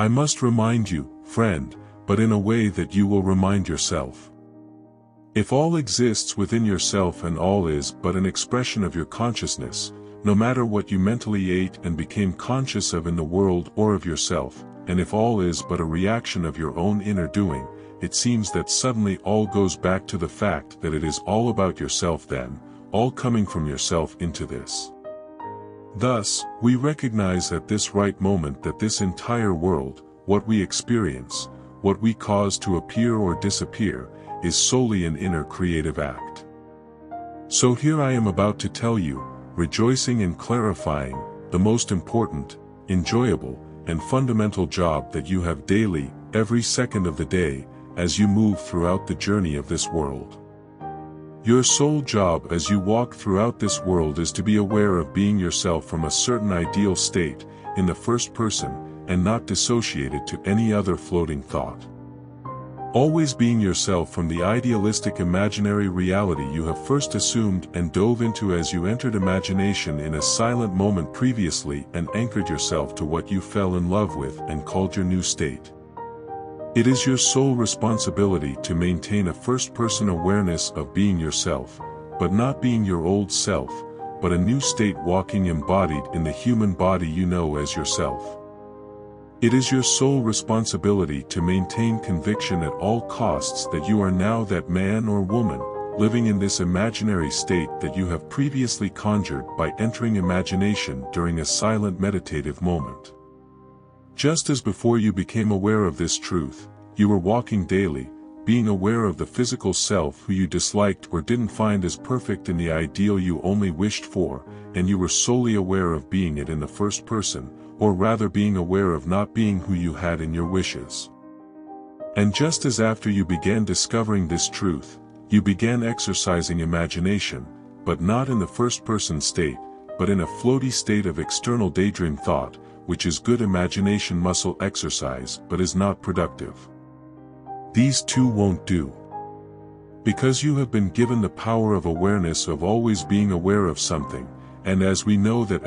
I must remind you, friend, but in a way that you will remind yourself. If all exists within yourself and all is but an expression of your consciousness, no matter what you mentally ate and became conscious of in the world or of yourself, and if all is but a reaction of your own inner doing, it seems that suddenly all goes back to the fact that it is all about yourself then, all coming from yourself into this. Thus, we recognize at this right moment that this entire world, what we experience, what we cause to appear or disappear, is solely an inner creative act. So here I am about to tell you, rejoicing and clarifying, the most important, enjoyable, and fundamental job that you have daily, every second of the day, as you move throughout the journey of this world. Your sole job as you walk throughout this world is to be aware of being yourself from a certain ideal state, in the first person, and not dissociated to any other floating thought. Always being yourself from the idealistic imaginary reality you have first assumed and dove into as you entered imagination in a silent moment previously and anchored yourself to what you fell in love with and called your new state. It is your sole responsibility to maintain a first-person awareness of being yourself, but not being your old self, but a new state walking embodied in the human body you know as yourself. It is your sole responsibility to maintain conviction at all costs that you are now that man or woman, living in this imaginary state that you have previously conjured by entering imagination during a silent meditative moment. Just as before you became aware of this truth, you were walking daily, being aware of the physical self who you disliked or didn't find as perfect in the ideal you only wished for, and you were solely aware of being it in the first person, or rather being aware of not being who you had in your wishes. And just as after you began discovering this truth, you began exercising imagination, but not in the first-person state, but in a floaty state of external daydream thought, which is good imagination muscle exercise but is not productive. These two won't do. Because you have been given the power of awareness of always being aware of something, and as we know that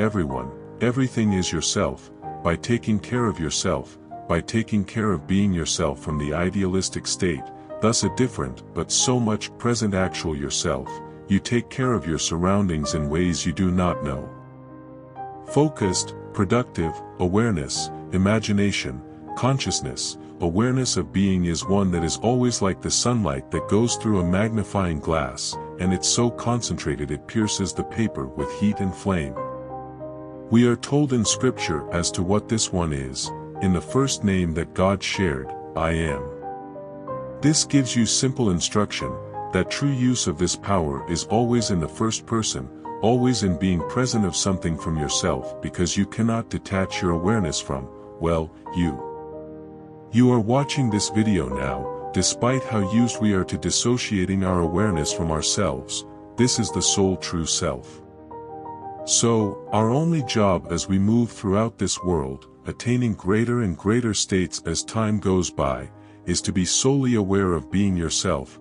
everything is yourself, by taking care of yourself, by taking care of being yourself from the idealistic state, thus a different but so much present actual yourself, you take care of your surroundings in ways you do not know. Focused, productive, awareness, imagination, consciousness, awareness of being is one that is always like the sunlight that goes through a magnifying glass, and it's so concentrated it pierces the paper with heat and flame. We are told in Scripture as to what this one is, in the first name that God shared, I am. This gives you simple instruction, that true use of this power is always in the first person, always in being present of something from yourself because you cannot detach your awareness from, well, you. You are watching this video now, despite how used we are to dissociating our awareness from ourselves, this is the sole true self. So, our only job as we move throughout this world, attaining greater and greater states as time goes by, is to be solely aware of being yourself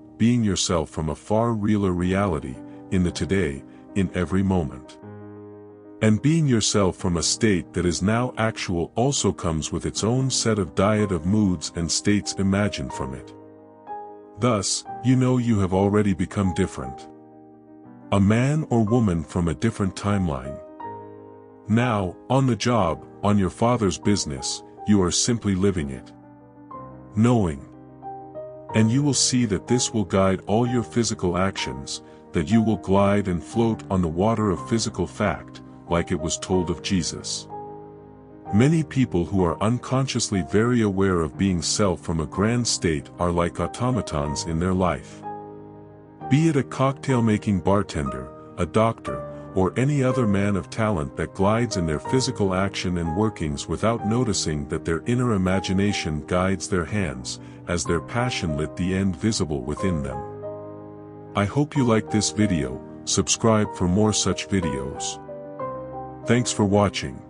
from a far realer reality, in the today, in every moment. And being yourself from a state that is now actual also comes with its own set of diet of moods and states imagined from it. Thus, you know you have already become different. A man or woman from a different timeline. Now, on the job, on your Father's business, you are simply living it. Knowing. And you will see that this will guide all your physical actions, that you will glide and float on the water of physical fact, like it was told of Jesus. Many people who are unconsciously very aware of being self from a grand state are like automatons in their life. Be it a cocktail-making bartender, a doctor, or any other man of talent that glides in their physical action and workings without noticing that their inner imagination guides their hands, as their passion lit the end visible within them. I hope you like this video, subscribe for more such videos. Thanks for watching.